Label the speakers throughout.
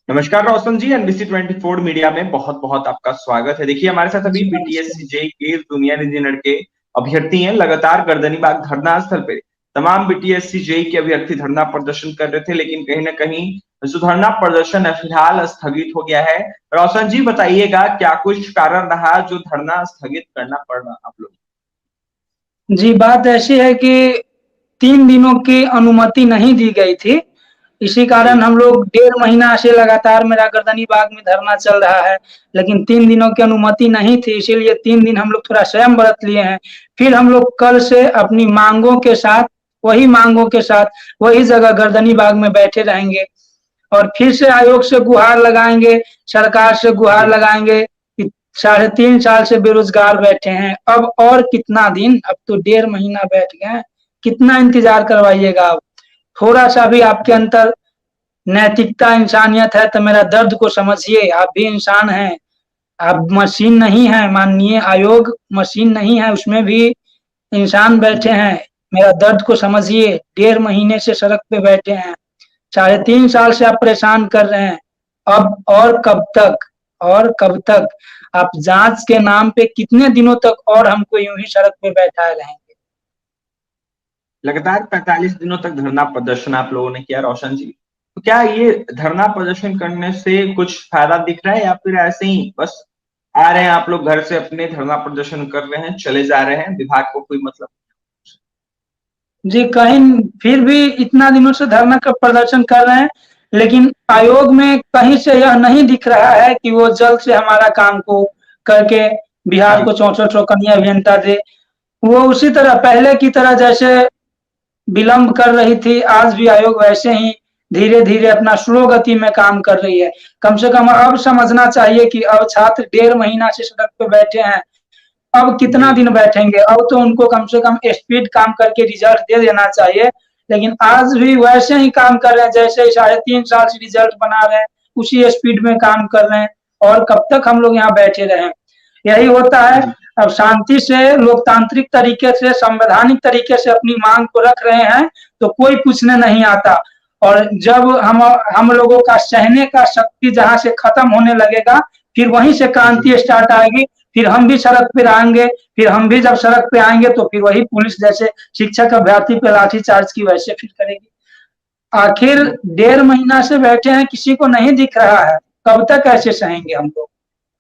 Speaker 1: नमस्कार रोशन जी, NBC 24 media में बहुत बहुत आपका स्वागत है। देखिए हमारे साथ अभी
Speaker 2: जी,
Speaker 1: बीटीएस जेई के जूनियर इंजीनियर के अभ्यर्थी हैं। लगातार गर्दनीबाग धरना स्थल पे तमाम बीटीएस जेई के अभ्यर्थी धरना प्रदर्शन कर रहे थे, लेकिन कहीं ना कहीं जो धरना प्रदर्शन है फिलहाल स्थगित हो गया है। रोशन जी बताइएगा, क्या कुछ कारण रहा जो धरना स्थगित करना पड़ा आप लोग?
Speaker 2: जी, बात ऐसी है कि 3 दिनों की अनुमति नहीं दी गई थी। इसी
Speaker 1: जी।
Speaker 2: कारण हम लोग 1.5 महीना से लगातार मेरा गर्दनीबाग में धरना चल रहा है। लेकिन 3 दिनों की अनुमति नहीं थी, इसीलिए 3 दिन हम लोग थोड़ा संयम बरत लिए हैं। फिर हम लोग कल से अपनी माँगों के साथ, वही माँगों के साथ, वही जगह गर्दनीबाग में बैठे रहेंगे और फिर से आयोग से गुहार लगाएँगे, सरकार से गुहार
Speaker 1: जी।
Speaker 2: लगाएँगे कि 3.5 साल से बेरोज़गार बैठे हैं। अब और कितना दिन? अब तो 1.5 महीना बैठ गए हैं। कितना इंतज़ार करवाइएगा आप? थोड़ा-सा भी आपके
Speaker 1: जी।
Speaker 2: अंदर नैतिकता, इंसानियत है तो मेरा दर्द को समझिए। आप भी इंसान हैं, आप मशीन नहीं हैं। माननीय आयोग मशीन नहीं है, उसमें भी इंसान बैठे
Speaker 1: जी।
Speaker 2: हैं। मेरा दर्द को समझिए। 1.5 महीने से सड़क पे बैठे हैं। 3.5 साल से आप परेशान कर रहे हैं। अब और कब तक? और कब तक? आप जाँच के नाम पे कितने दिनों तक और हमको यूँ ही सड़क पे बैठाए रहेंगे?
Speaker 1: लगातार 45 दिनों तक धरना प्रदर्शन आप लोगों ने किया रोशन जी। तो क्या ये धरना प्रदर्शन करने से कुछ फायदा दिख रहा है या फिर ऐसे ही बस आ रहे हैं आप लोग घर से अपने धरना प्रदर्शन कर रहे हैं, चले जा रहे हैं, विभाग को कोई मतलब?
Speaker 2: जी, कहीं फिर भी इतना दिनों से धरना का प्रदर्शन कर रहे हैं, लेकिन आयोग में कहीं से यह नहीं दिख रहा है कि वो जल्द से हमारा काम को करके बिहार
Speaker 1: जी।
Speaker 2: को 64 कनीय अभियंता दे। वो उसी तरह पहले की तरह जैसे विलंब कर रही थी, आज भी आयोग वैसे ही धीरे-धीरे अपना स्लो गति में काम कर रही है। कम से कम अब समझना चाहिए कि अब छात्र 1.5 महीना से सड़क पे बैठे हैं, अब
Speaker 1: जी।
Speaker 2: कितना दिन बैठेंगे? अब तो उनको कम से कम स्पीड काम करके रिजल्ट दे देना चाहिए। लेकिन आज भी वैसे ही काम कर रहे हैं, जैसे 3.5 साल से रिजल्ट बना रहे हैं, उसी स्पीड में काम कर रहे हैं और कब तक हम लोग यहाँ बैठे रहें? यही होता है।
Speaker 1: जी।
Speaker 2: अब शांति से, लोकतांत्रिक तरीके से, संवैधानिक तरीके से अपनी माँग को रख रहे हैं, तो कोई पूछने नहीं आता। और जब हम लोगों का सहने का शक्ति जहाँ से खत्म होने लगेगा, फिर वहीं से
Speaker 1: जी।
Speaker 2: क्रांति स्टार्ट आएगी। फिर हम भी सड़क पे आएँगे, फिर हम भी जब सड़क पे आएँगे तो फिर वही पुलिस जैसे शिक्षक अभ्यर्थी पे लाठीचार्ज की वैसे फिर करेगी। आखिर
Speaker 1: जी।
Speaker 2: 1.5 महीना से बैठे हैं, किसी को नहीं दिख रहा है, कब तक ऐसे सहेंगे हम लोग?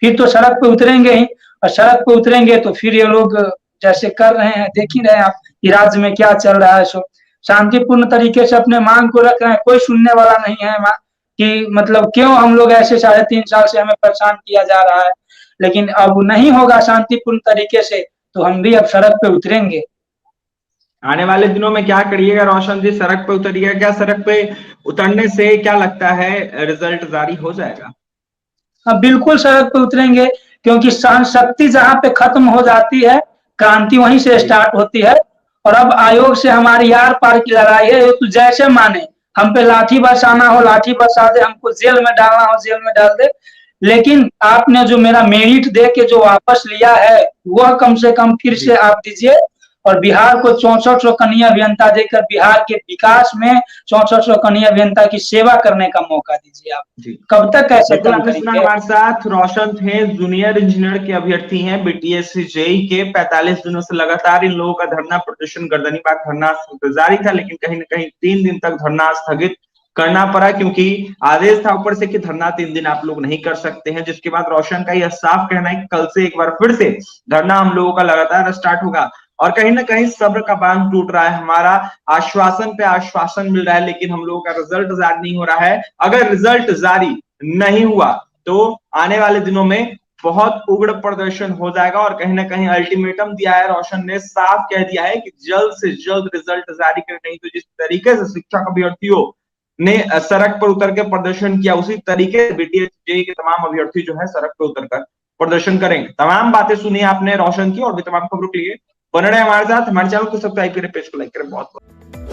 Speaker 2: फिर तो सड़क पे उतरेंगे ही और सड़क पे उतरेंगे तो फिर ये लोग जैसे कर रहे हैं, देख ही रहे हैं आप कि राज्य में क्या चल रहा है। सो शांतिपूर्ण तरीके से अपने माँग को रख रहे हैं, कोई सुनने वाला नहीं है कि मतलब क्यों हम लोग ऐसे 3.5 साल से हमें परेशान किया जा रहा है। लेकिन अब नहीं होगा शांतिपूर्ण तरीके से, तो हम भी अब सड़क पे उतरेंगे।
Speaker 1: आने वाले दिनों में क्या करिएगा रोशन जी? सड़क पे उतरिएगा क्या? सड़क पे उतरने से क्या लगता है रिजल्ट जारी हो जाएगा?
Speaker 2: हाँ, बिल्कुल सड़क पे उतरेंगे क्योंकि सहनशक्ति जहाँ पे खत्म हो जाती है, क्रांति वहीं से
Speaker 1: जी।
Speaker 2: स्टार्ट होती है। और अब आयोग से हमारी आर-पार की लड़ाई है, ये तो जैसे माने, हम पे लाठी बरसाना हो लाठी बरसा दे, हमको जेल में डालना हो जेल में डाल दे। लेकिन आपने जो मेरा मेरिट दे के जो वापस लिया है, वह कम से कम फिर
Speaker 1: जी।
Speaker 2: से आप दीजिए और बिहार को 64 कनीय अभियंता देकर बिहार के विकास में 64 कनीय अभियंता की सेवा करने का मौका दीजिए आप।
Speaker 1: जी।
Speaker 2: कब तक ऐसे
Speaker 1: बिल्कुल,
Speaker 2: तंग
Speaker 1: आपने सुना
Speaker 2: करेंगे?
Speaker 1: हमारे साथ रोशन थे, जूनियर इंजीनियर के अभ्यर्थी हैं, बीटीएस जेई के। 45 दिनों से लगातार इन लोगों का धरना प्रदर्शन गर्दनीबाग धरना जारी था, लेकिन कहीं न कहीं 3 दिन तक धरना स्थगित करना पड़ा क्योंकि आदेश था ऊपर से कि धरना 3 दिन आप लोग नहीं कर सकते हैं। जिसके बाद रोशन का यह साफ कहना है कि कल से एक बार फिर से धरना हम लोगों का लगातार स्टार्ट होगा और कहीं न कहीं सब्र का बांध टूट रहा है। हमारा आश्वासन पे आश्वासन मिल रहा है, लेकिन हम लोगों का रिजल्ट जारी नहीं हो रहा है। अगर रिजल्ट जारी नहीं हुआ तो आने वाले दिनों में बहुत उग्र प्रदर्शन हो जाएगा और कहीं ना कहीं अल्टीमेटम दिया है। रोशन ने साफ कह दिया है कि जल्द से जल्द रिजल्ट जारी कर, नहीं तो जिस तरीके से शिक्षक अभ्यर्थियों ने सड़क पर उतर के प्रदर्शन किया उसी तरीके से बीटीएस जेई के तमाम अभ्यर्थी जो है सड़क पर उतरकर प्रदर्शन करेंगे। तमाम बातें सुनी आपने रोशन की और भी तमाम खबरों के लिए बने रहे हमारे साथ। हमारे चैनल को सब्सक्राइब करें, पेज को लाइक करें। बहुत बहुत